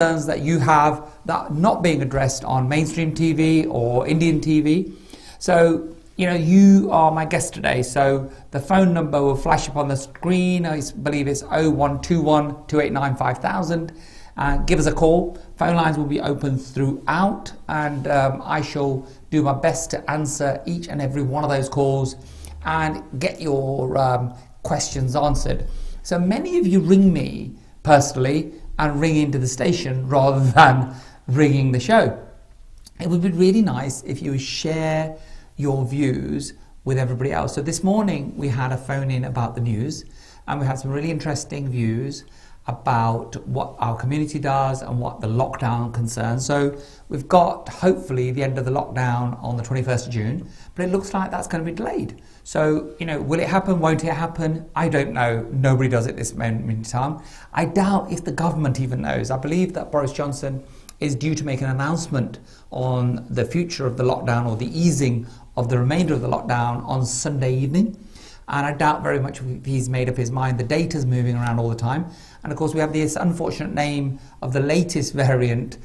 concerns that you have that are not being addressed on mainstream TV or Indian TV. So, you are my guest today. So the phone number will flash up on the screen. I believe it's 0121 289 5000. Give us a call. Phone lines will be open throughout, and I shall do my best to answer each and every one of those calls and get your questions answered. So many of you ring me personally and ring into the station rather than ringing the show. It would be really nice if you would share your views with everybody else. So this morning we had a phone in about the news, and we had some really interesting views about what our community does and what the lockdown concerns. So we've got hopefully the end of the lockdown on the 21st of June, but it looks like that's going to be delayed. So, will it happen? Won't it happen? I don't know. Nobody does at this moment in time. I doubt if the government even knows. I believe that Boris Johnson is due to make an announcement on the future of the lockdown or the easing of the remainder of the lockdown on Sunday evening. And I doubt very much if he's made up his mind. The data's moving around all the time. And of course, we have this unfortunate name of the latest variant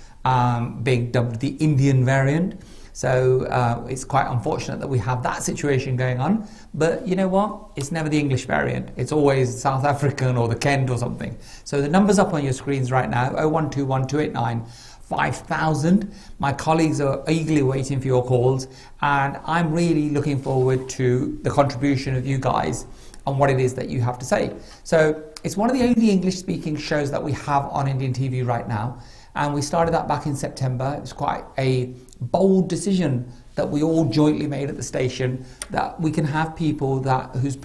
being dubbed the Indian variant. So it's quite unfortunate that we have that situation going on. But you know what? It's never the English variant. It's always South African or the Kent or something. So the number's up on your screens right now, 0121 289 5000. My colleagues are eagerly waiting for your calls, and I'm really looking forward to the contribution of you guys on what it is that you have to say. So it's one of the only English speaking shows that we have on Indian TV right now, and we started that back in September. It was quite a bold decision that we all jointly made at the station, that we can have people that whose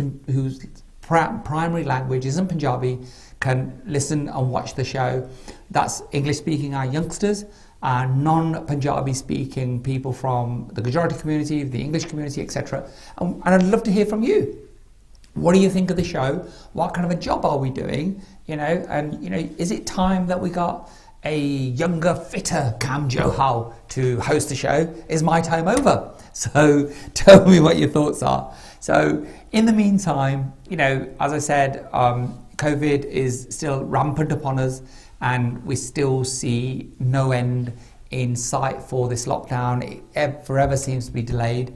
primary language isn't Punjabi can listen and watch the show. That's English speaking, our youngsters, non-Punjabi speaking people from the Gujarati community, the English community, etc. And I'd love to hear from you. What do you think of the show? What kind of a job are we doing? Is it time that we got a younger, fitter Kam Johal to host the show? Is my time over? So tell me what your thoughts are. So in the meantime, as I said, COVID is still rampant upon us, and we still see no end in sight for this lockdown. It forever seems to be delayed.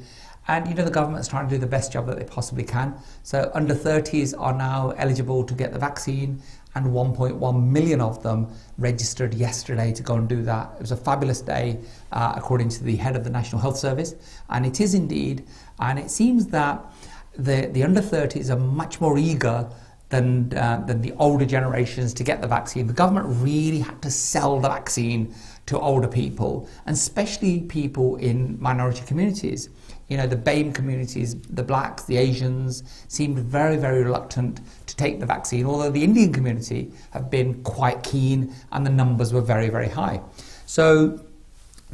And the government's trying to do the best job that they possibly can. So under 30s are now eligible to get the vaccine, and 1.1 million of them registered yesterday to go and do that. It was a fabulous day, according to the head of the National Health Service, and it is indeed. And it seems that the under 30s are much more eager than the older generations to get the vaccine. The government really had to sell the vaccine to older people, and especially people in minority communities. The BAME communities, the blacks, the Asians, seemed very, very reluctant to take the vaccine, although the Indian community have been quite keen, and the numbers were very, very high. So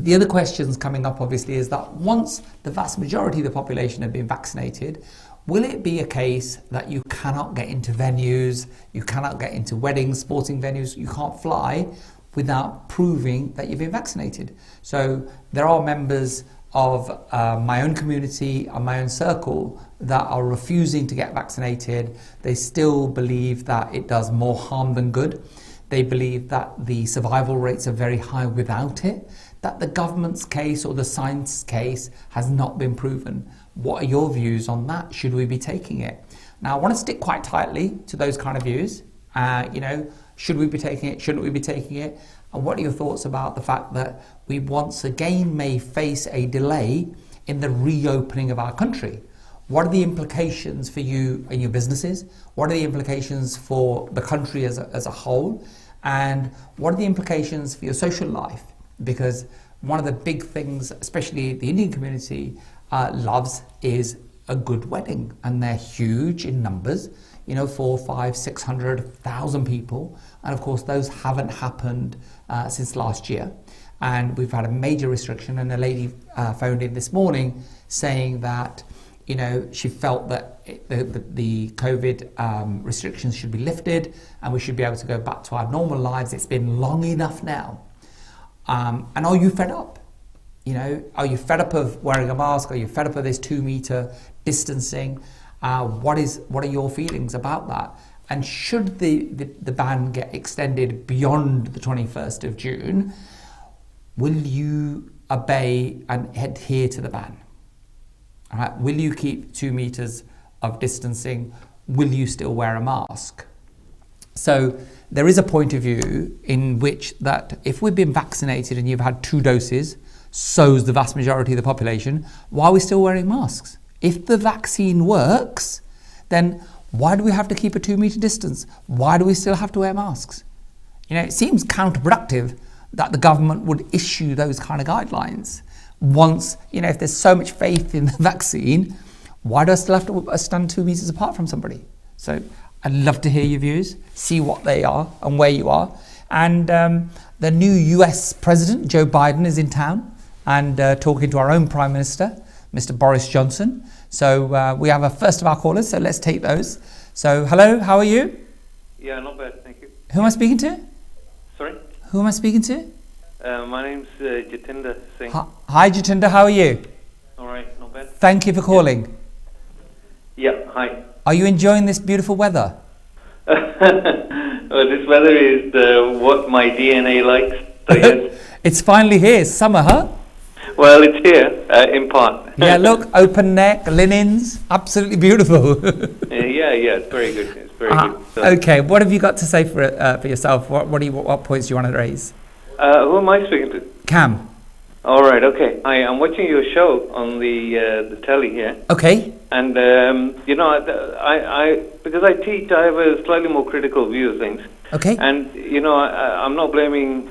the other questions coming up, obviously, is that once the vast majority of the population have been vaccinated, will it be a case that you cannot get into venues, you cannot get into weddings, sporting venues, you can't fly without proving that you've been vaccinated? So there are members of my own community and my own circle that are refusing to get vaccinated. They still believe that it does more harm than good. They believe that the survival rates are very high without it, that the government's case or the science case has not been proven. What are your views on that? Should we be taking it? Now, I want to stick quite tightly to those kind of views. Should we be taking it? Shouldn't we be taking it? And what are your thoughts about the fact that we once again may face a delay in the reopening of our country? What are the implications for you and your businesses? What are the implications for the country as a whole? And what are the implications for your social life? Because one of the big things, especially the Indian community, loves is a good wedding, and they're huge in numbers, 4, 5, 600,000 people. And of course, those haven't happened since last year. And we've had a major restriction, and a lady phoned in this morning saying that, she felt that the COVID restrictions should be lifted, and we should be able to go back to our normal lives. It's been long enough now. And are you fed up? Are you fed up of wearing a mask? Are you fed up of this 2 meter distancing? What are your feelings about that? And should the ban get extended beyond the 21st of June, will you obey and adhere to the ban? All right. Will you keep 2 meters of distancing? Will you still wear a mask? So there is a point of view in which that if we've been vaccinated and you've had 2 doses, so's the vast majority of the population, why are we still wearing masks? If the vaccine works, then why do we have to keep a 2 meter distance? Why do we still have to wear masks? It seems counterproductive that the government would issue those kind of guidelines. Once, if there's so much faith in the vaccine, why do I still have to stand 2 meters apart from somebody? So I'd love to hear your views, see what they are and where you are. And the new US President, Joe Biden, is in town and talking to our own Prime Minister, Mr. Boris Johnson. So we have a first of our callers, so let's take those. So hello, how are you? Yeah, not bad, thank you. Who am I speaking to? Sorry? Who am I speaking to? My name's Jatinder Singh. Hi Jatinder, how are you? All right, not bad. Thank you for calling. Yeah, hi. Are you enjoying this beautiful weather? Well, this weather is what my DNA likes, so yes. It's finally here, summer, huh? Well, it's here, in part. Yeah, look, open neck, linens, absolutely beautiful. Yeah, it's very good. It's very good. So, okay, what have you got to say for yourself? What points do you want to raise? who am I speaking to? Cam. All right, okay. I'm watching your show on the telly here. Okay. And, I because I teach, I have a slightly more critical view of things. Okay. And, I'm not blaming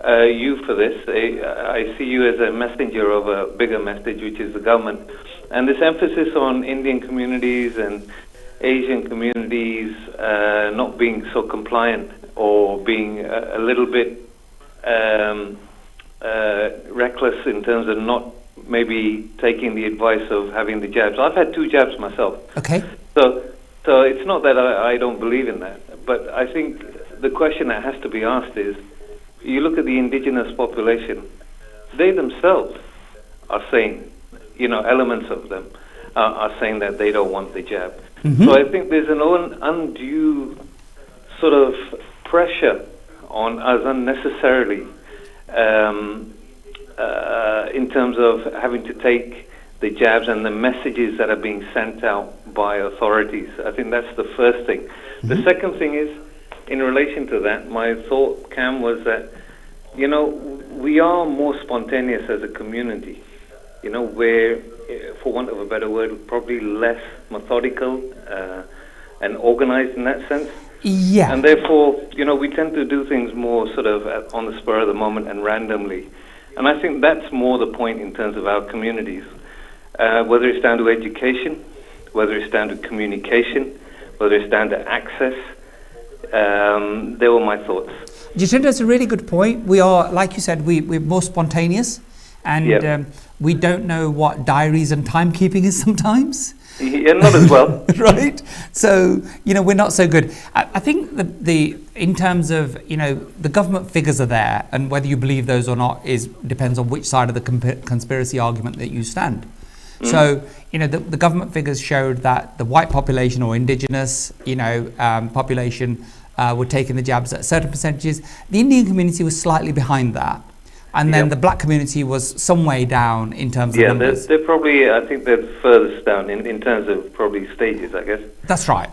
you for this. I see you as a messenger of a bigger message, which is the government. And this emphasis on Indian communities and Asian communities not being so compliant or being a little bit reckless in terms of not maybe taking the advice of having the jabs. I've had 2 jabs myself. Okay. So it's not that I don't believe in that, but I think the question that has to be asked is, you look at the indigenous population, they themselves are saying, elements of them are saying that they don't want the jab. Mm-hmm. So I think there's an undue sort of pressure on us unnecessarily in terms of having to take the jabs and the messages that are being sent out by authorities. I think that's the first thing. Mm-hmm. The second thing is, in relation to that, my thought, Cam, was that, we are more spontaneous as a community. We're, for want of a better word, probably less methodical and organized in that sense. Yeah. And therefore, we tend to do things more sort of on the spur of the moment and randomly. And I think that's more the point in terms of our communities. Whether it's down to education, whether it's down to communication, whether it's down to access, they were my thoughts. Jatinder, that's a really good point. We are, like you said, we're more spontaneous, and yep. We don't know what diaries and timekeeping is sometimes. Yeah, not as well. Right? So, we're not so good. I think in terms of, the government figures are there, and whether you believe those or not depends on which side of the conspiracy argument that you stand. Mm. So, the government figures showed that the white population or indigenous, population were taking the jabs at certain percentages. The Indian community was slightly behind that. And then the black community was some way down in terms of numbers. They're probably, I think they're furthest down in terms of probably stages, I guess. That's right?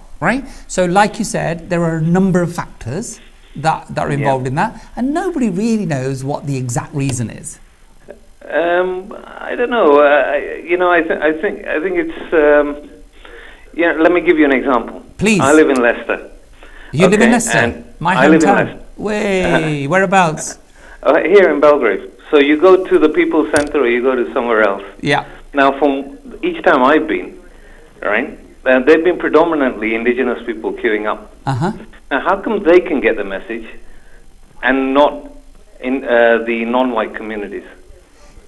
So like you said, there are a number of factors that are involved in that, and nobody really knows what the exact reason is. I don't know. I think it's. Let me give you an example. Please. I live in Leicester. You live in Leicester? My hometown. I live in Leicester. Way, whereabouts? Here in Belgrave. So you go to the People's Centre or you go to somewhere else. Yeah. Now, from each time I've been, right, they've been predominantly indigenous people queuing up. Uh-huh. Now, how come they can get the message and not in the non-white communities?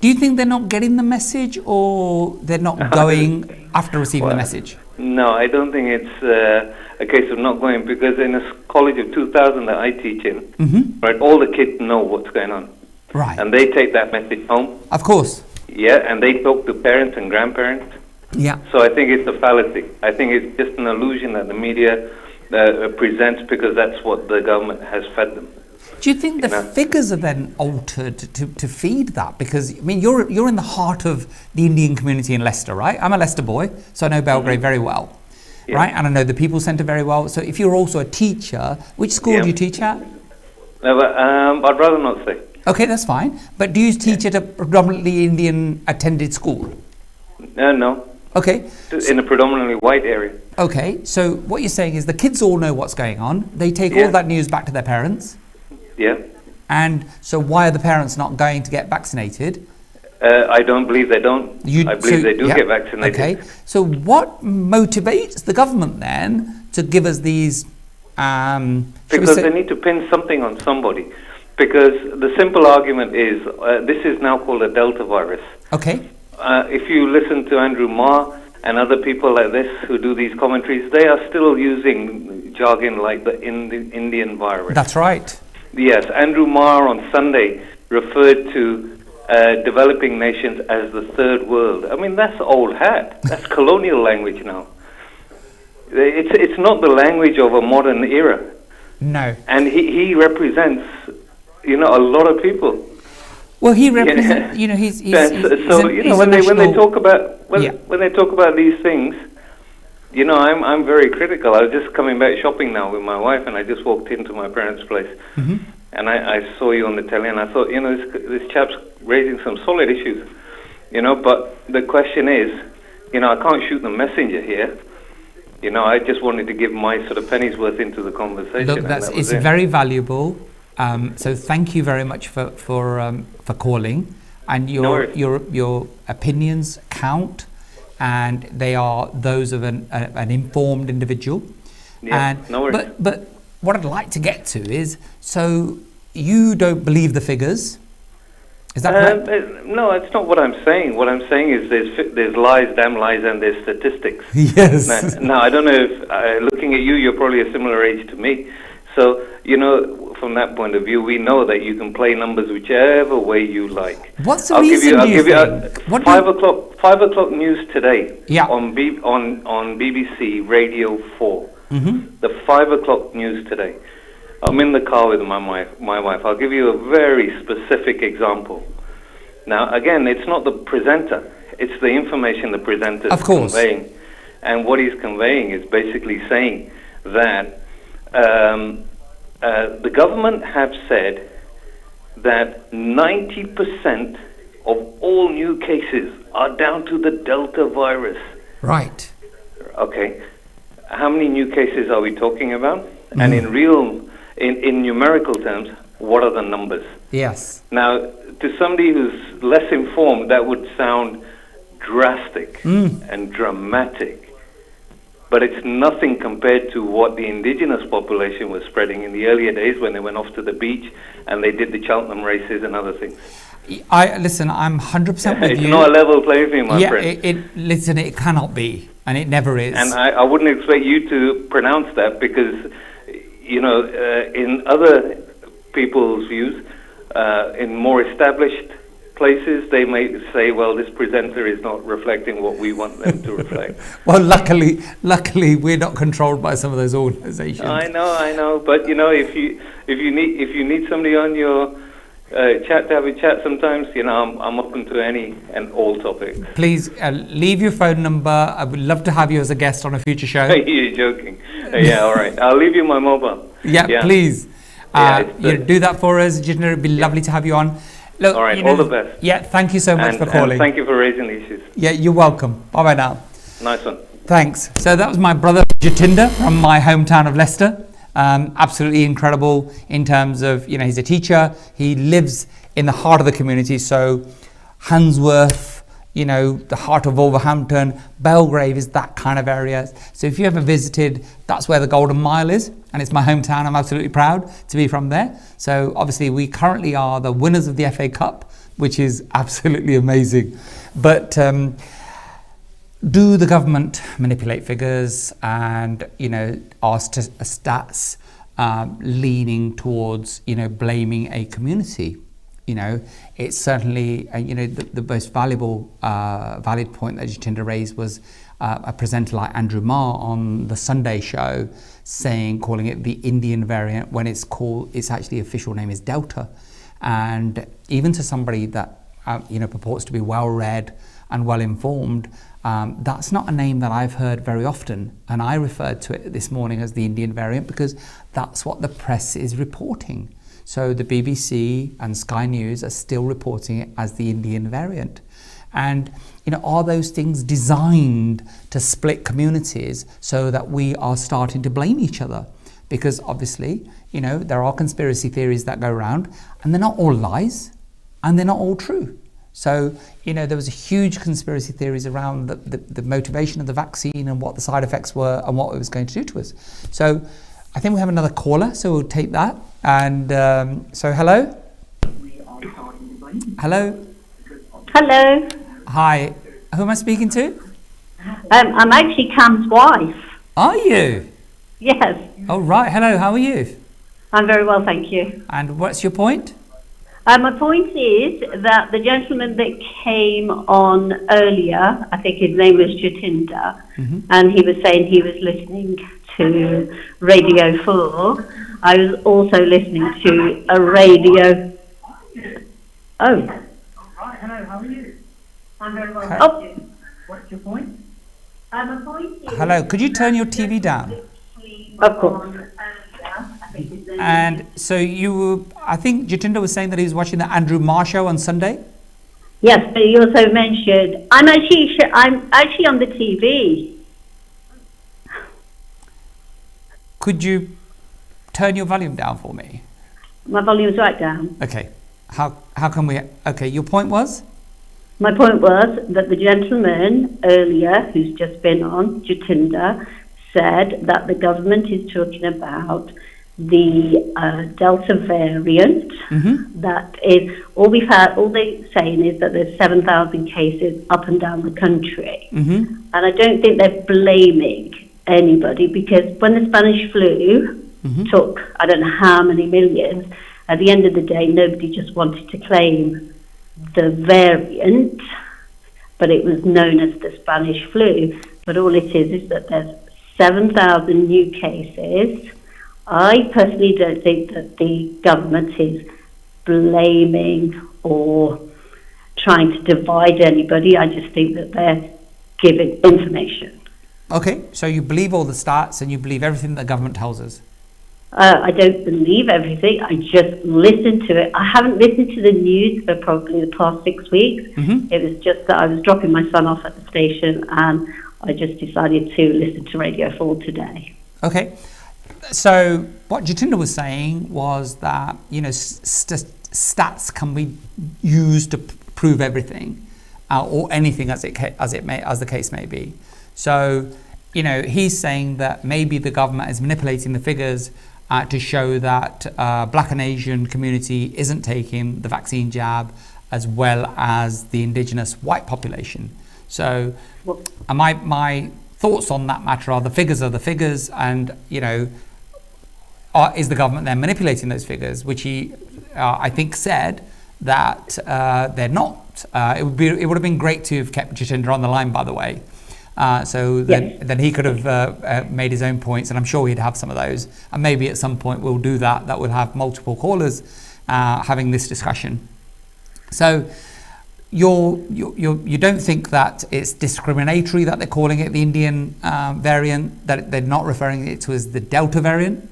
Do you think they're not getting the message, or they're not going after receiving the message? No, I don't think it's a case of not going, because in a college of 2,000 that I teach in, mm-hmm. right, all the kids know what's going on. Right. And they take that message home. Of course. Yeah, and they talk to parents and grandparents. Yeah. So I think it's a fallacy. I think it's just an illusion that the media presents, because that's what the government has fed them. Do you think the figures are then altered to feed that? Because I mean, you're in the heart of the Indian community in Leicester, right? I'm a Leicester boy, so I know Belgrave very well, right? And I know the People Centre very well. So if you're also a teacher, which school do you teach at? No, but, I'd rather not say. Okay, that's fine. But do you teach at a predominantly Indian attended school? No. Okay. In a predominantly white area. Okay, so what you're saying is the kids all know what's going on. They take all that news back to their parents. Yeah. And so why are the parents not going to get vaccinated? I don't believe they don't. I believe they do get vaccinated. Okay, so what motivates the government then to give us these... because they need to pin something on somebody. Because the simple argument is, this is now called a Delta virus. Okay. If you listen to Andrew Marr and other people like this who do these commentaries, they are still using jargon like the Indian virus. That's right. Yes, Andrew Marr on Sunday referred to developing nations as the third world. I mean, that's old hat. That's colonial language now. It's not the language of a modern era. No. And he represents, a lot of people. Well, he represents, he's when they talk about these things, I'm very critical. I was just coming back shopping now with my wife, and I just walked into my parents' place, and I saw you on the telly, and I thought, this chap's raising some solid issues, but the question is, I can't shoot the messenger here. I just wanted to give my sort of penny's worth into the conversation. Look, it's very valuable. So thank you very much for calling, and your opinions count, and they are those of an informed individual. Yeah, no worries. But what I'd like to get to is, so you don't believe the figures? Is that correct? No, it's not what I'm saying. What I'm saying is there's lies, damn lies, and there's statistics. Yes. Now I don't know if looking at you, you're probably a similar age to me. So, from that point of view, we know that you can play numbers whichever way you like. What's the reason? I'll give you 5 o'clock news today on BBC Radio 4. The 5 o'clock news today. I'm in the car with my wife. I'll give you a very specific example. Now, again, it's not the presenter. It's the information the presenter is conveying. And what he's conveying is basically saying that the government have said that 90% of all new cases are down to the Delta virus. Right. Okay. How many new cases are we talking about? And in numerical terms, what are the numbers? Yes. Now, to somebody who's less informed, that would sound drastic and dramatic. But it's nothing compared to what the indigenous population was spreading in the earlier days when they went off to the beach and they did the Cheltenham races and other things. Listen, I'm 100% with you. It's not a level playing field, my friend. Listen, it cannot be, and it never is. And I wouldn't expect you to pronounce that because, in other people's views, in more established places, they may say, well, this presenter is not reflecting what we want them to reflect. Well, luckily, we're not controlled by some of those organizations. I know. But if you need somebody on your chat to have a chat, sometimes I'm open to any and all topics. Please leave your phone number. I would love to have you as a guest on a future show. You're joking. Yeah, all right. I'll leave you my mobile. Yeah. Please. Do that for us. It'd be lovely to have you on. Look, all right, all the best. Yeah, thank you so much for calling. And thank you for raising the issues. Yeah, you're welcome. Bye-bye now. Nice one. Thanks. So that was my brother Jatinder from my hometown of Leicester. Absolutely incredible in terms of, he's a teacher. He lives in the heart of the community. So Handsworth, the heart of Wolverhampton, Belgrave is that kind of area. So if you ever visited, that's where the Golden Mile is. And it's my hometown. I'm absolutely proud to be from there. So obviously we currently are the winners of the FA Cup, which is absolutely amazing. But do the government manipulate figures and, are stats leaning towards, blaming a community? it's certainly, the most valid point that Jatinder raised was a presenter like Andrew Marr on the Sunday show calling it the Indian variant when its actually official name is Delta. And even to somebody that, purports to be well-read and well-informed, that's not a name that I've heard very often. And I referred to it this morning as the Indian variant because that's what the press is reporting. So the BBC and Sky News are still reporting it as the Indian variant. And, are those things designed to split communities so that we are starting to blame each other? Because obviously, there are conspiracy theories that go around and they're not all lies and they're not all true. So, there was a huge conspiracy theories around the motivation of the vaccine and what the side effects were and what it was going to do to us. So I think we have another caller, so we'll take that. And so, hello? Hello? Hello. Hi. Who am I speaking to? I'm actually Kam's wife. Are you? Yes. Oh, right. Hello, how are you? I'm very well, thank you. And what's your point? My point is that the gentleman that came on earlier, I think his name was Jatinder, and he was saying he was listening to Radio 4. I was also listening to a radio... Oh. Right, hello, how are you? I'm very well, Hi. thank you. What's your point? My point is... Hello, could you turn your TV down? Of course. And so I think Jatinder was saying that he was watching the Andrew Marr show on Sunday? Yes, but he also mentioned... I'm actually on the TV. Could you turn your volume down for me? My volume's right down. Okay. How can we... Okay, your point was? My point was that the gentleman earlier, who's just been on, Jatinder, said that the government is talking about the Delta variant. That is all they're saying is that there's 7,000 cases up and down the country. And I don't think they're blaming anybody because when the Spanish flu took, I don't know how many millions, at the end of the day, nobody just wanted to claim the variant, but it was known as the Spanish flu. But all it is that there's 7,000 new cases. I personally don't think that the government is blaming or trying to divide anybody. I just think that they're giving information. Okay, so you believe all the stats and you believe everything the government tells us? I don't believe everything. I just listen to it. I haven't listened to the news for probably the past 6 weeks. It was just that I was dropping my son off at the station and I just decided to listen to Radio 4 today. Okay. So what Jatinder was saying was that, stats can be used to prove everything or anything as the case may be. So, he's saying that maybe the government is manipulating the figures to show that Black and Asian community isn't taking the vaccine jab as well as the indigenous white population. So my thoughts on that matter are the figures and, is the government then manipulating those figures, which he, I think, said that they're not. It would have been great to have kept Jatinder on the line, by the way. Then he could have made his own points, and I'm sure he'd have some of those. And maybe at some point we'll do that. That will have multiple callers having this discussion. So you don't think that it's discriminatory that they're calling it the Indian variant, that they're not referring it to as the Delta variant?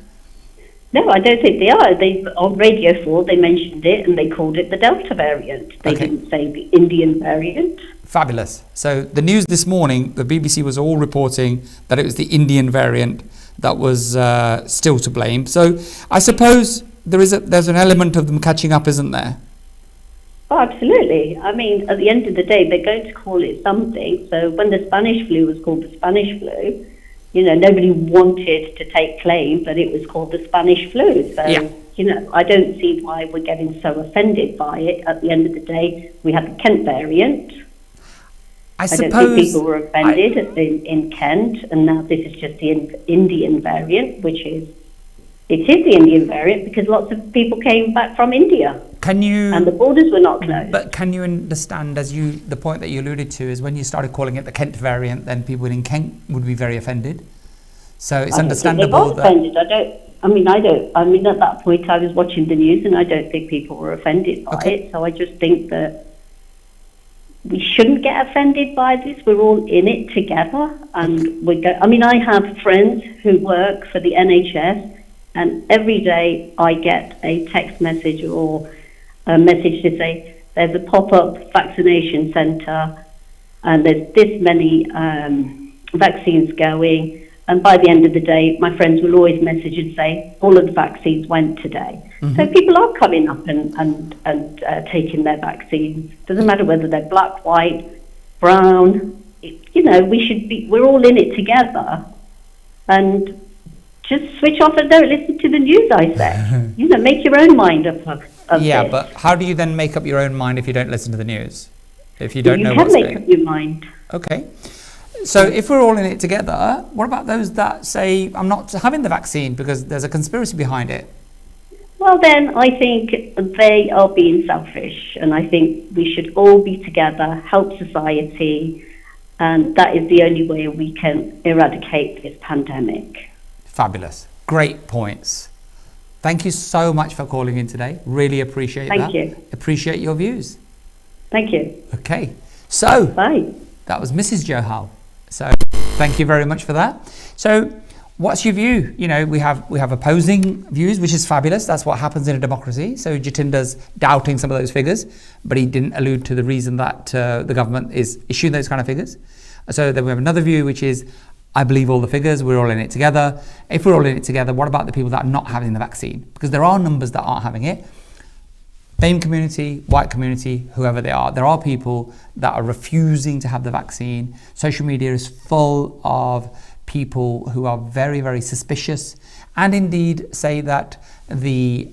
No, I don't think they are. On Radio 4, they mentioned it and they called it the Delta variant. They didn't say the Indian variant. Fabulous. So the news this morning, the BBC was all reporting that it was the Indian variant that was still to blame. So I suppose there's an element of them catching up, isn't there? Oh, absolutely. I mean, at the end of the day, they're going to call it something. So when the Spanish flu was called the Spanish flu, nobody wanted to take claim that it was called the Spanish flu. So, I don't see why we're getting so offended by it. At the end of the day, we had the Kent variant. I don't think people were offended in Kent, and now this is just the Indian variant, which is It is the Indian variant because lots of people came back from India Can you? and the borders were not closed. But can you understand, the point that you alluded to is when you started calling it the Kent variant, then people in Kent would be very offended. So it's I don't think they understandable got that. offended. I mean, at that point I was watching the news and I don't think people were offended by it. So I just think that we shouldn't get offended by this. We're all in it together, and I have friends who work for the NHS, and every day I get a text message or a message to say there's a pop-up vaccination centre, and there's this many vaccines going. And by the end of the day, my friends will always message and say all of the vaccines went today. So people are coming up and taking their vaccines. Doesn't matter whether they're black, white, brown. We're all in it together. And just switch off and don't listen to the news, I say. Make your own mind up of this. But how do you then make up your own mind if you don't listen to the news? If you don't know You what's can going make up your mind. Okay. So if we're all in it together, what about those that say, I'm not having the vaccine because there's a conspiracy behind it? Well, then I think they are being selfish, and I think we should all be together, help society, and that is the only way we can eradicate this pandemic. Fabulous. Great points. Thank you so much for calling in today. Really appreciate that. Thank you. Appreciate your views. Thank you. Okay. So Bye. that was Mrs. Johal. So thank you very much for that. So what's your view? We have opposing views, which is fabulous. That's what happens in a democracy. So Jatinder's doubting some of those figures, but he didn't allude to the reason that the government is issuing those kind of figures. So then we have another view, which is, I believe all the figures, we're all in it together. If we're all in it together, what about the people that are not having the vaccine? Because there are numbers that aren't having it. BAME community, white community, whoever they are, there are people that are refusing to have the vaccine. Social media is full of people who are very, very suspicious and indeed say that the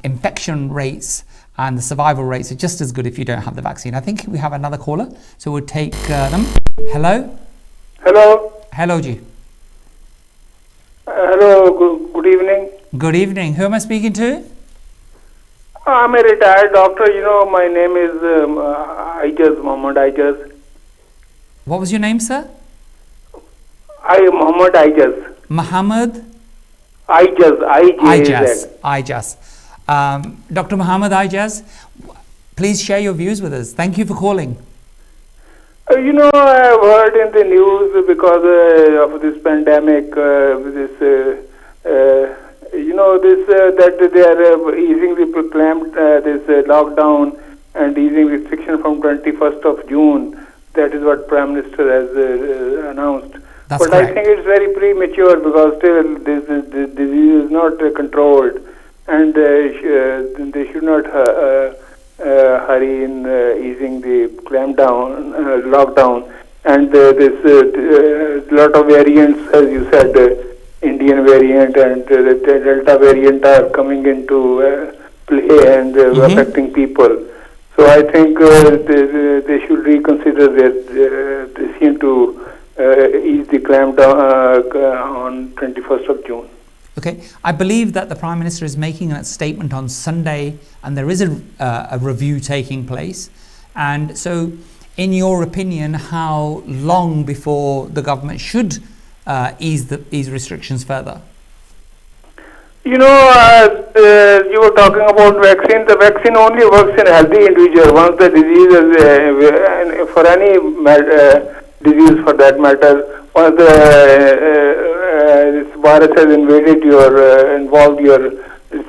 infection rates and the survival rates are just as good if you don't have the vaccine. I think we have another caller, so we'll take them. Hello? Hello. Hello, Ji. Hello, good evening. Good evening. Who am I speaking to? I'm a retired doctor. My name is Aijaz, Muhammad Aijaz. What was your name, sir? Muhammad Aijaz. Muhammad? Aijaz, I-J-A-Z. Aijaz. Dr. Muhammad Aijaz, please share your views with us. Thank you for calling. I've heard in the news because of this pandemic, that they are easing the proclaimed this lockdown and easing restriction from 21st of June. That is what Prime Minister has announced. That's but correct. I think it's very premature because still this disease is not controlled, and they should not hurry in easing the lockdown. And this lot of variants, as you said, Indian variant and the Delta variant are coming into play and affecting people. So I think they should reconsider their decision to ease the clampdown on 21st of June. Okay, I believe that the Prime Minister is making a statement on Sunday and there is a review taking place. And so, in your opinion, how long before the government should ease restrictions further? You were talking about vaccine. The vaccine only works in healthy individuals. Once the disease is, for any disease for that matter, once this virus has invaded involved your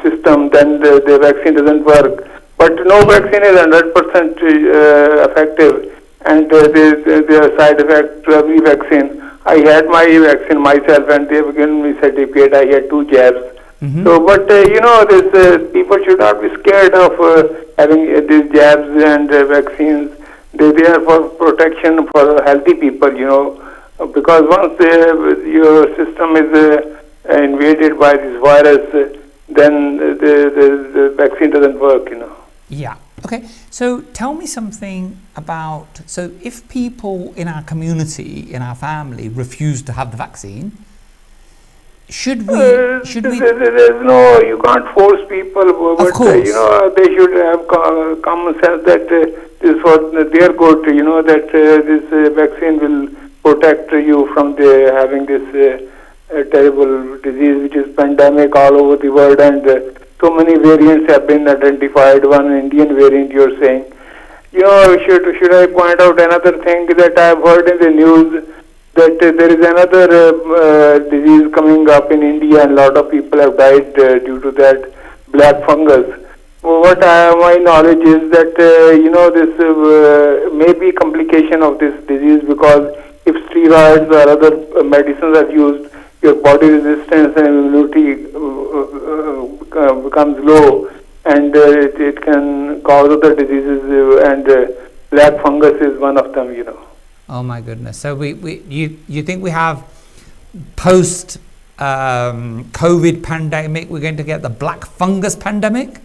system, then the vaccine doesn't work. But no vaccine is 100% effective, and there are side effects to every vaccine. I had my vaccine myself, and they have given me certificate. I had 2 jabs. So, but this people should not be scared of having these jabs and vaccines. They are for protection for healthy people, because once your system is invaded by this virus, then the vaccine doesn't work, Yeah. Okay. So tell me something about, so if people in our community, in our family, refuse to have the vaccine, Should we? There's no, you can't force people, but Of course. they should have common sense that this is for their good. That this vaccine will protect you from having this terrible disease, which is pandemic all over the world, and so many variants have been identified. One Indian variant, you're saying. Should I point out another thing that I've heard in the news? That there is another disease coming up in India, and a lot of people have died due to that, black fungus. What my knowledge is that this may be complication of this disease, because if steroids or other medicines are used, your body resistance and immunity becomes low, and it can cause other diseases, and black fungus is one of them. Oh my goodness! So you think we have post COVID pandemic? We're going to get the black fungus pandemic?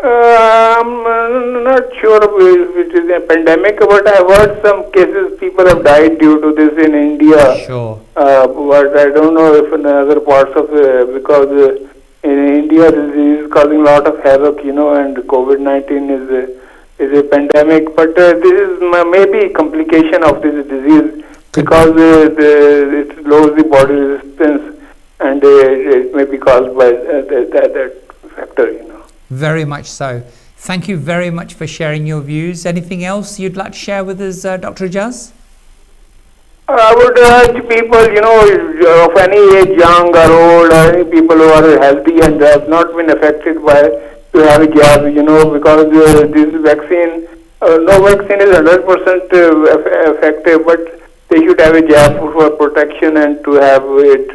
I'm not sure if it is a pandemic, but I've heard some cases people have died due to this in India. Sure. But I don't know if in other parts of because in India this is causing a lot of havoc, and COVID-19 is a pandemic. But this is maybe complication of this disease, because it lowers the body resistance, and it may be caused by that factor, Very much so. Thank you very much for sharing your views. Anything else you'd like to share with us, Dr. Ijaz? I would urge people, of any age, young or old, or any people who are healthy and have not been affected by, to have a jab, because this vaccine, no vaccine is 100% effective, but they should have a jab for protection and to have it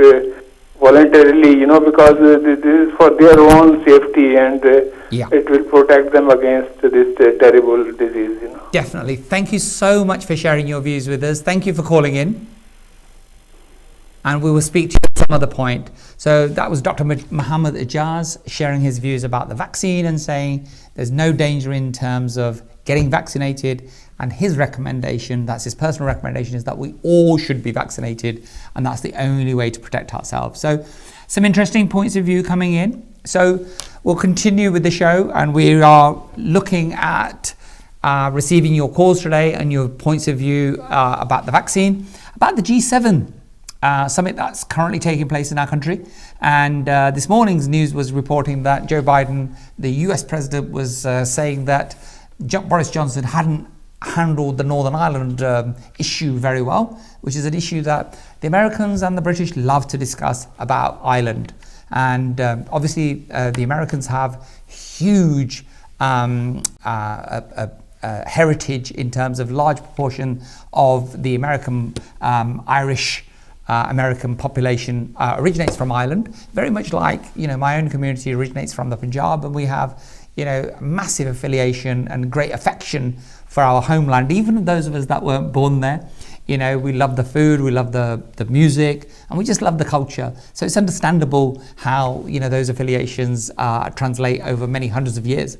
voluntarily, because this is for their own safety, and it will protect them against this terrible disease, Definitely. Thank you so much for sharing your views with us. Thank you for calling in. And we will speak to you at some other point. So that was Dr. Muhammad Ijaz sharing his views about the vaccine and saying there's no danger in terms of getting vaccinated. And his recommendation, that's his personal recommendation, is that we all should be vaccinated, and that's the only way to protect ourselves. So some interesting points of view coming in. So we'll continue with the show, and we are looking at receiving your calls today and your points of view about the vaccine, about the G7 summit that's currently taking place in our country. And this morning's news was reporting that Joe Biden, the US president, was saying that Boris Johnson hadn't handled the Northern Ireland issue very well, which is an issue that the Americans and the British love to discuss about Ireland. And obviously the Americans have huge heritage in terms of large proportion of the American Irish American population originates from Ireland, very much like my own community originates from the Punjab, and we have massive affiliation and great affection for our homeland, even those of us that weren't born there. We love the food, we love the music, and we just love the culture. So it's understandable how those affiliations translate over many hundreds of years.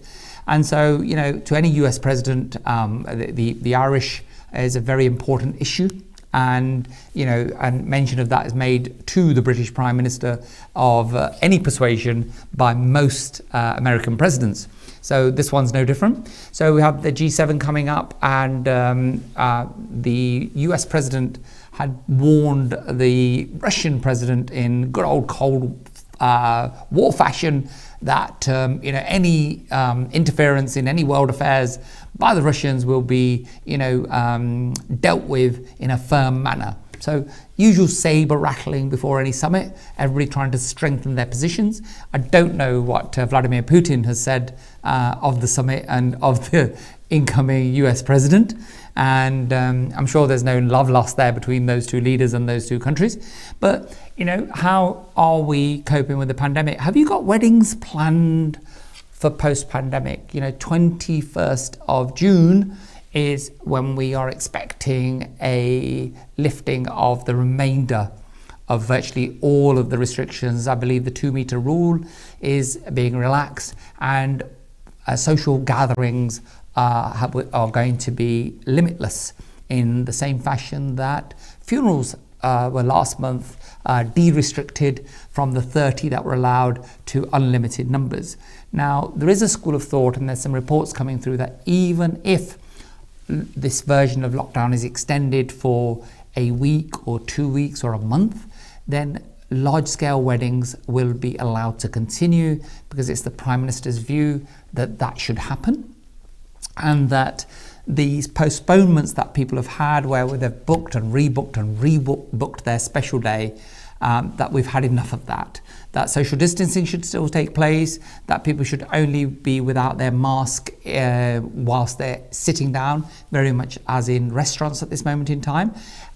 And so to any US president, the Irish is a very important issue. And and mention of that is made to the British Prime Minister of any persuasion by most American presidents. So this one's no different. So we have the G7 coming up, and the US president had warned the Russian president in good old Cold War fashion that any interference in any world affairs by the Russians will be dealt with in a firm manner. So usual saber rattling before any summit, everybody trying to strengthen their positions. I don't know what Vladimir Putin has said of the summit and of the incoming US president. And I'm sure there's no love lost there between those two leaders and those two countries. But, how are we coping with the pandemic? Have you got weddings planned for post-pandemic? 21st of June is when we are expecting a lifting of the remainder of virtually all of the restrictions. I believe the 2-meter rule is being relaxed, and social gatherings are going to be limitless in the same fashion that funerals were last month de-restricted from the 30 that were allowed to unlimited numbers. Now, there is a school of thought, and there's some reports coming through, that even if this version of lockdown is extended for a week or 2 weeks or a month, then large-scale weddings will be allowed to continue, because it's the Prime Minister's view that that should happen, and that these postponements that people have had, where they've booked and rebooked their special day, that we've had enough of that. That social distancing should still take place, that people should only be without their mask whilst they're sitting down, very much as in restaurants at this moment in time.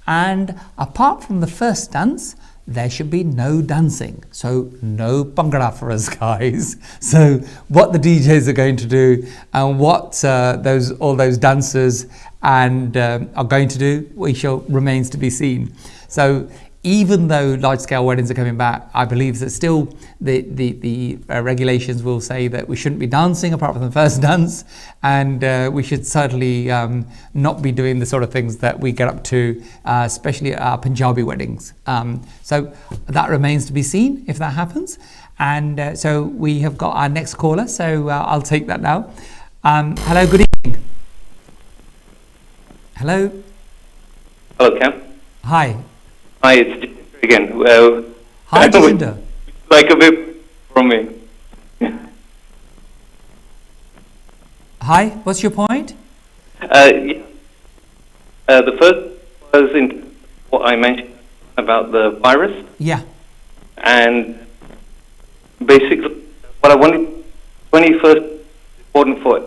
And apart from the first dance, there should be no dancing. So no bhangra for us, guys. So what the DJs are going to do and what all those dancers and are going to do, remains to be seen. So even though large-scale weddings are coming back, I believe that still the regulations will say that we shouldn't be dancing apart from the first dance, and we should certainly not be doing the sort of things that we get up to, especially at our Punjabi weddings. So that remains to be seen if that happens. And so we have got our next caller, so I'll take that now. Hello, good evening. Hello. Hello, Kam. Hi. Hi, it's Jitendra again. Hi, Jitendra. Like a bit from me. Hi, what's your point? The first was in what I mentioned about the virus. Yeah. And basically, what I wanted, 21st, important for a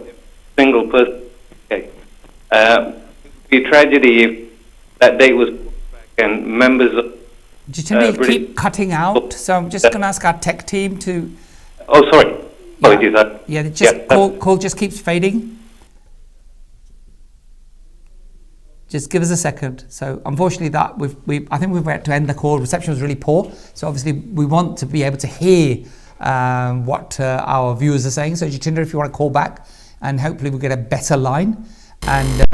single person. Okay. It would be a tragedy if that date was and members of... Jitendra, you keep cutting out, so I'm just going to ask our tech team to... Oh, sorry. Apologies. Call just keeps fading. Just give us a second. So unfortunately I think we've had to end the call. Reception was really poor. So obviously we want to be able to hear what our viewers are saying. So Jitendra, if you want to call back, and hopefully we'll get a better line. And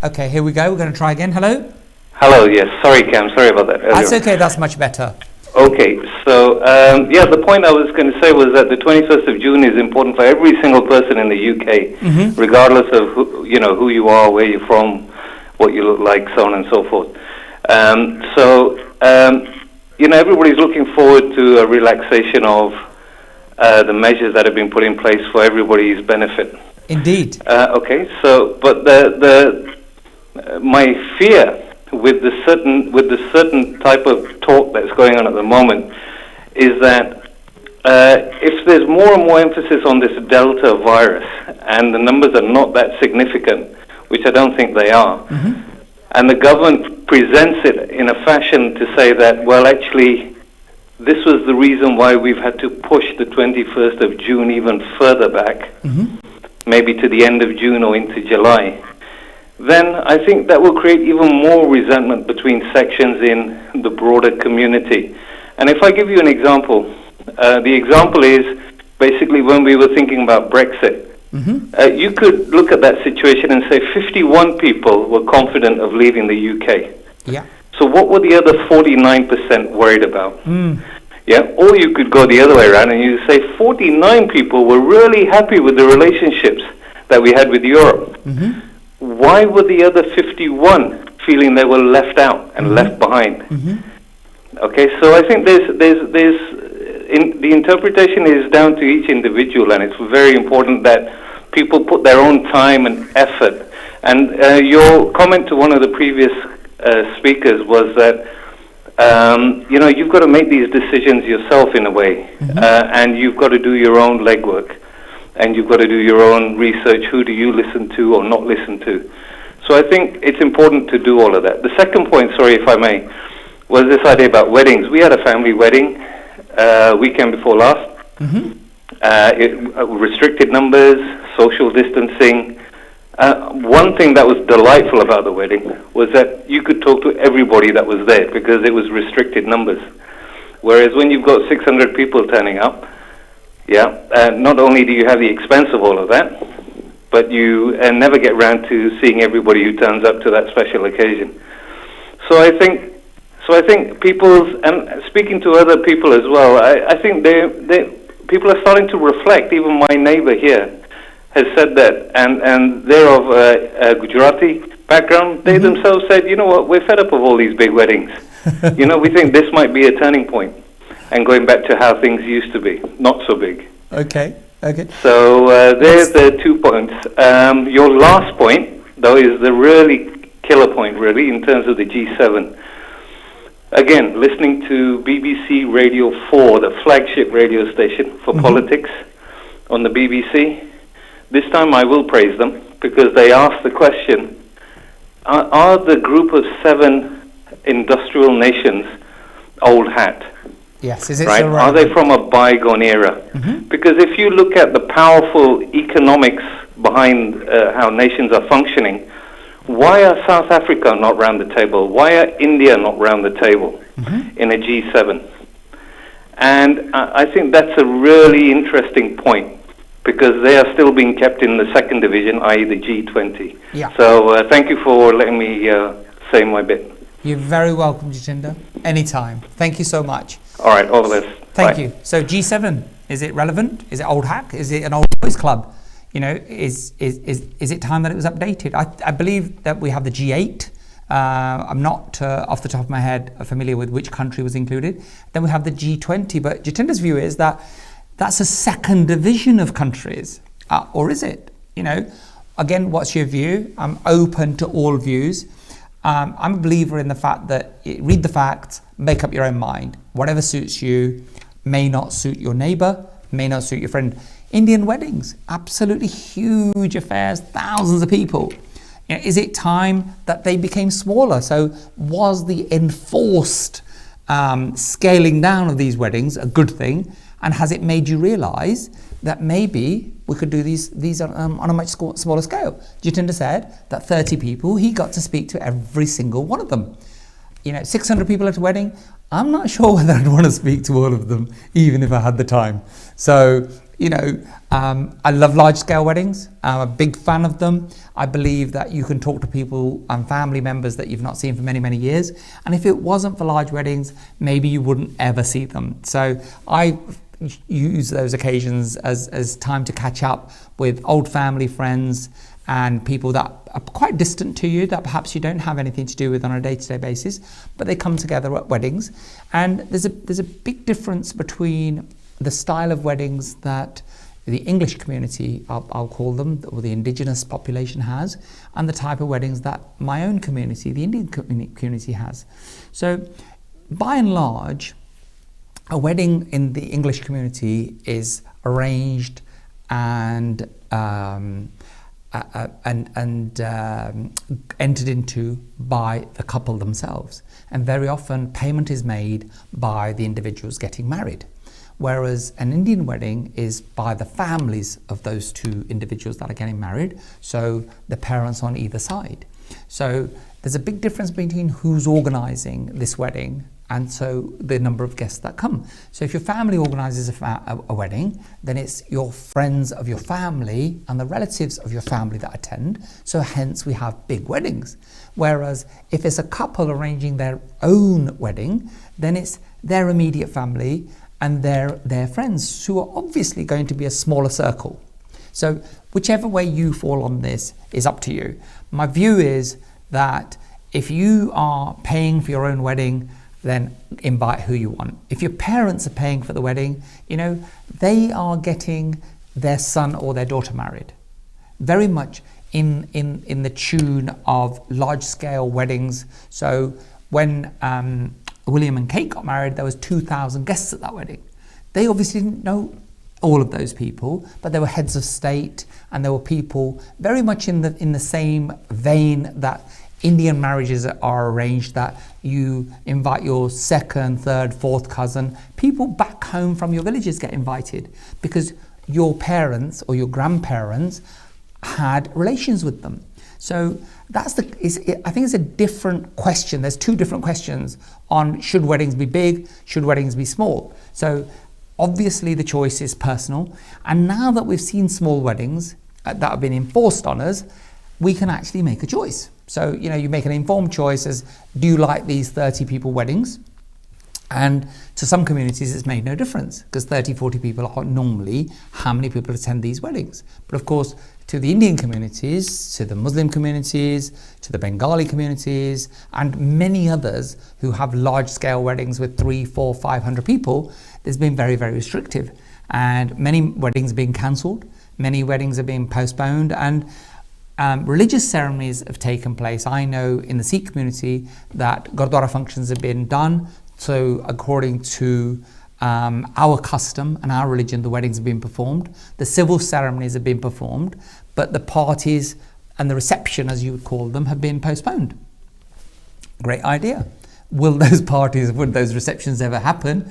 okay, here we go. We're going to try again. Hello? Hello, yes. Sorry, Kam. Sorry about that earlier. That's okay. That's much better. Okay. So, the point I was going to say was that the 21st of June is important for every single person in the UK, regardless of who you are, where you're from, what you look like, so on and so forth. Everybody's looking forward to a relaxation of the measures that have been put in place for everybody's benefit. Indeed. My fear with the certain type of talk that's going on at the moment is that if there's more and more emphasis on this Delta virus, and the numbers are not that significant, which I don't think they are, and the government presents it in a fashion to say that, well, actually, this was the reason why we've had to push the 21st of June even further back, maybe to the end of June or into July, then I think that will create even more resentment between sections in the broader community. And if I give you an example, the example is basically when we were thinking about Brexit. You could look at that situation and say 51 people were confident of leaving the UK. Yeah. So what were the other 49% worried about? Yeah. Or you could go the other way around and you say 49 people were really happy with the relationships that we had with Europe. Why were the other 51 feeling they were left out and left behind? Okay, so I think the interpretation is down to each individual, and it's very important that people put their own time and effort. And your comment to one of the previous speakers was that you've got to make these decisions yourself in a way, and you've got to do your own legwork. And you've got to do your own research. Who do you listen to or not listen to? So I think it's important to do all of that. The second point, sorry if I may, was this idea about weddings. We had a family wedding weekend before last. Restricted numbers, social distancing. One thing that was delightful about the wedding was that you could talk to everybody that was there because it was restricted numbers. Whereas when you've got 600 people turning up, not only do you have the expense of all of that, but you never get round to seeing everybody who turns up to that special occasion. So I think So I think and speaking to other people as well, I think people are starting to reflect. Even my neighbor here has said that, and they're of a Gujarati background. They themselves said, you know what, we're fed up of all these big weddings. We think this might be a turning point and going back to how things used to be, not so big. Okay. So there's the 2 points. Your last point, though, is the really killer point, really, in terms of the G7. Again, listening to BBC Radio 4, the flagship radio station for politics on the BBC, this time I will praise them because they asked the question, are the group of 7 industrial nations old hat? Yes, is it right? so Are they from a bygone era? Because if you look at the powerful economics behind how nations are functioning, why are South Africa not round the table? Why are India not round the table in a G7? And I think that's a really interesting point because they are still being kept in the second division, i.e. the G20. Yeah. So thank you for letting me say my bit. You're very welcome, Jatinder. Anytime. Thank you so much. All right, all the best. Thank Bye. you. So G7, is it relevant? Is it old hack? Is it an old boys club? Is it time that it was updated? I believe that we have the G8. I'm not off the top of my head familiar with which country was included. Then we have the G20. But Jatinder's view is that that's a second division of countries, or is it? Again, what's your view? I'm open to all views. I'm a believer in the fact that read the facts, make up your own mind. Whatever suits you may not suit your neighbor, may not suit your friend. Indian weddings, absolutely huge affairs, thousands of people. Is it time that they became smaller? So was the enforced scaling down of these weddings a good thing? And has it made you realise that maybe we could do these on a much smaller scale? Jatinder said that 30 people, he got to speak to every single one of them. 600 people at a wedding, I'm not sure whether I'd want to speak to all of them, even if I had the time. So, I love large-scale weddings. I'm a big fan of them. I believe that you can talk to people and family members that you've not seen for many, many years. And if it wasn't for large weddings, maybe you wouldn't ever see them. So I use those occasions as time to catch up with old family, friends, and people that are quite distant to you, that perhaps you don't have anything to do with on a day-to-day basis, but they come together at weddings. And there's a big difference between the style of weddings that the English community, I'll call them, or the indigenous population has, and the type of weddings that my own community, the Indian community has. So by and large, a wedding in the English community is arranged and entered into by the couple themselves. And very often payment is made by the individuals getting married. Whereas an Indian wedding is by the families of those two individuals that are getting married, so the parents on either side. So there's a big difference between who's organising this wedding and so the number of guests that come. So if your family organises a wedding, then it's your friends of your family and the relatives of your family that attend, so hence we have big weddings. Whereas if it's a couple arranging their own wedding, then it's their immediate family and their friends, who are obviously going to be a smaller circle. So whichever way you fall on this is up to you. My view is that if you are paying for your own wedding, then invite who you want. If your parents are paying for the wedding, they are getting their son or their daughter married. Very much in the tune of large-scale weddings. So when William and Kate got married, there was 2,000 guests at that wedding. They obviously didn't know all of those people, but there were heads of state and there were people very much in the same vein that Indian marriages are arranged, that you invite your second, third, fourth cousin. People back home from your villages get invited because your parents or your grandparents had relations with them. So I think it's a different question. There's two different questions on should weddings be big, should weddings be small. So obviously the choice is personal. And now that we've seen small weddings that have been enforced on us, we can actually make a choice. So, you make an informed choice as, do you like these 30 people weddings? And to some communities, it's made no difference because 30, 40 people are normally how many people attend these weddings. But of course, to the Indian communities, to the Muslim communities, to the Bengali communities, and many others who have large-scale weddings with 300, 400, 500 people, there's been very, very restrictive. And many weddings are being cancelled, many weddings are being postponed, and religious ceremonies have taken place. I know in the Sikh community that Gurdwara functions have been done. So according to our custom and our religion, the weddings have been performed. The civil ceremonies have been performed, but the parties and the reception, as you would call them, have been postponed. Great idea. Would those receptions ever happen?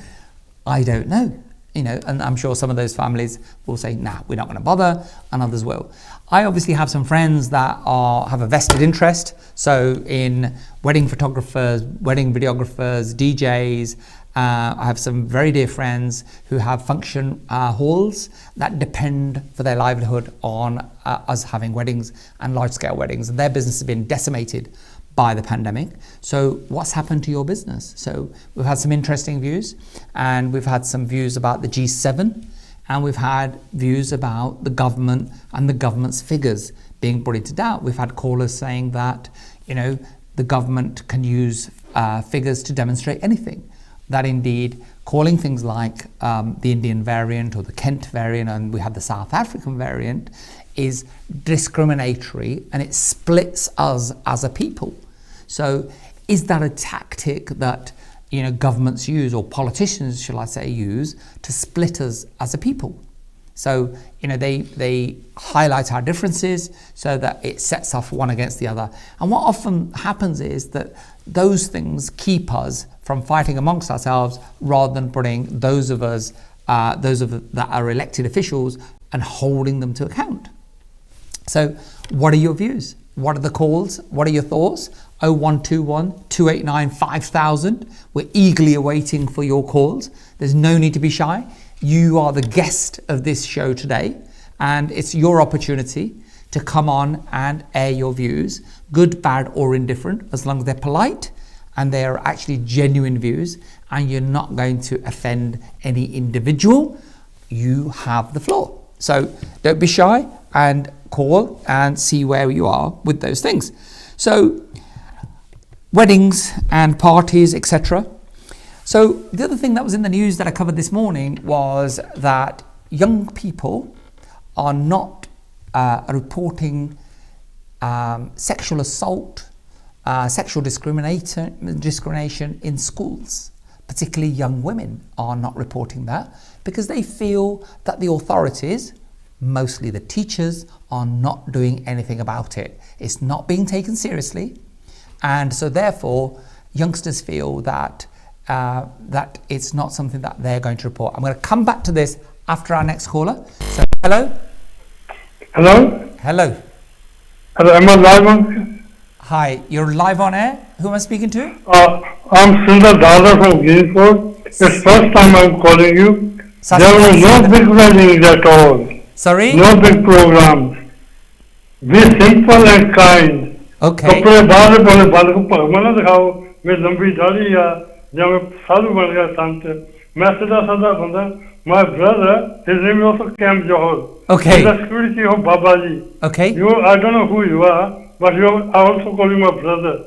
I don't know. And I'm sure some of those families will say, nah, we're not going to bother, and others will. I obviously have some friends that have a vested interest. So in wedding photographers, wedding videographers, DJs, I have some very dear friends who have function halls that depend for their livelihood on us having weddings and large-scale weddings. And their business has been decimated by the pandemic. So what's happened to your business? So we've had some interesting views, and we've had some views about the G7, and we've had views about the government and the government's figures being brought into doubt. We've had callers saying that, the government can use figures to demonstrate anything. That indeed, calling things like the Indian variant or the Kent variant, and we had the South African variant, is discriminatory, and it splits us as a people. So is that a tactic that governments use, or politicians, shall I say, use to split us as a people? So they highlight our differences so that it sets off one against the other. And what often happens is that those things keep us from fighting amongst ourselves, rather than putting those of us that are elected officials and holding them to account. So what are your views? What are the calls? What are your thoughts? 0121 289 5000. We're eagerly awaiting for your calls. There's no need to be shy. You are the guest of this show today, and it's your opportunity to come on and air your views, good, bad, or indifferent, as long as they're polite and they are actually genuine views and you're not going to offend any individual. You have the floor. So don't be shy and call and see where you are with those things. So weddings and parties, etc. So the other thing that was in the news that I covered this morning was that young people are not reporting sexual assault, sexual discrimination in schools. Particularly young women are not reporting that because they feel that the authorities, mostly the teachers, are not doing anything about it. It's not being taken seriously, and so therefore youngsters feel that that it's not something that they're going to report. I'm going to come back to this after our next caller. So hello. Hello. Am I live on? Hi, you're live on air. Who am I speaking to? I'm Sundar Dada from Greenport. It's first time I'm calling you. There were no big weddings at all. Sorry? No big programs. Be simple and kind. Okay. My brother, his name is also Kam Johal. Okay. He's the security of Babaji. Okay. I don't know who you are, but I also call you my brother.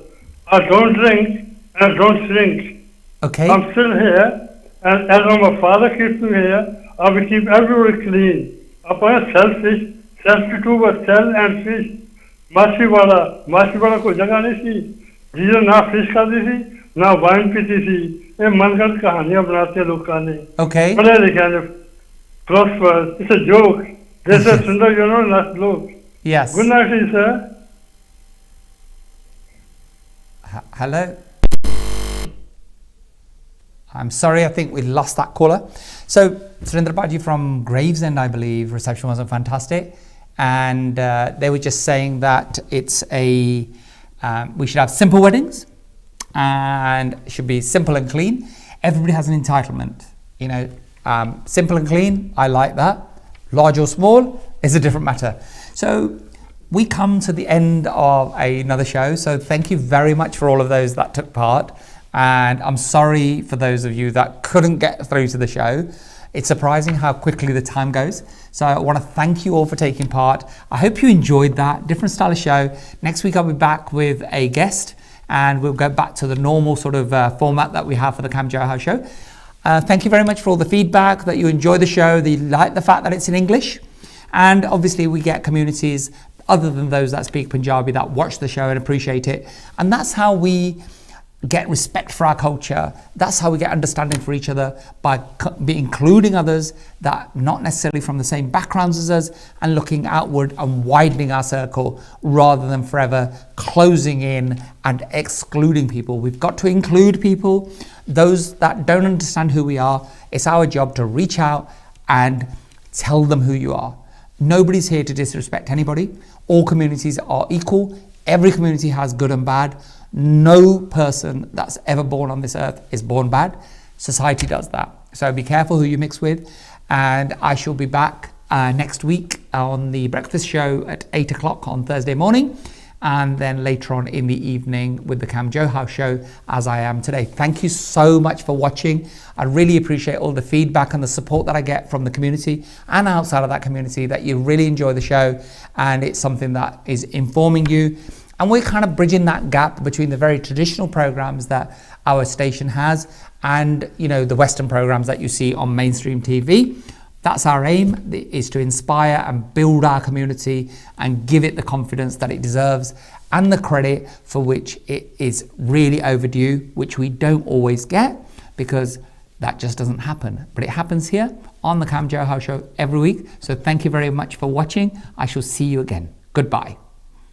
I don't drink and I don't drink. Okay. I'm still here, and as my father keeps me here, I will keep everywhere clean. Upon selfish, self-to was sell and fish. Machhiwala ko jagah nahi thi. Jesus na fish khati thi, na wine piti thi. ये मनगढ़ कहानियां बनाते हैं लोग ने Okay. पढ़े लिखे ने prosperous. It's a joke. This is Sundar, not look. Yes. Good night, sir. Hello. I'm sorry, I think we lost that caller. So Surendra Baji from Gravesend, I believe, reception wasn't fantastic, and they were just saying that it's we should have simple weddings. And it should be simple and clean. Everybody has an entitlement, simple and clean. I like that. Large or small is a different matter. So we come to the end of another show. So thank you very much for all of those that took part. And I'm sorry for those of you that couldn't get through to the show. It's surprising how quickly the time goes. So I want to thank you all for taking part. I hope you enjoyed that. Different style of show. Next week I'll be back with a guest and we'll go back to the normal sort of format that we have for the Kam Johal Show. Thank you very much for all the feedback, that you enjoy the show, that you like the fact that it's in English. And obviously we get communities other than those that speak Punjabi that watch the show and appreciate it. And that's how we get respect for our culture. That's how we get understanding for each other, by including others that not necessarily from the same backgrounds as us, and looking outward and widening our circle rather than forever closing in and excluding people. We've got to include people. Those that don't understand who we are, it's our job to reach out and tell them who you are. Nobody's here to disrespect anybody. All communities are equal. Every community has good and bad. No person that's ever born on this earth is born bad. Society does that. So be careful who you mix with. And I shall be back next week on the breakfast show at 8 o'clock on Thursday morning. And then later on in the evening with the Kam Johal Show, as I am today. Thank you so much for watching. I really appreciate all the feedback and the support that I get from the community and outside of that community, that you really enjoy the show and it's something that is informing you. And we're kind of bridging that gap between the very traditional programs that our station has and, you know, the Western programs that you see on mainstream TV. That's our aim, is to inspire and build our community and give it the confidence that it deserves and the credit for which it is really overdue, which we don't always get because that just doesn't happen. But it happens here on the Kam Johal Show every week. So thank you very much for watching. I shall see you again. Goodbye.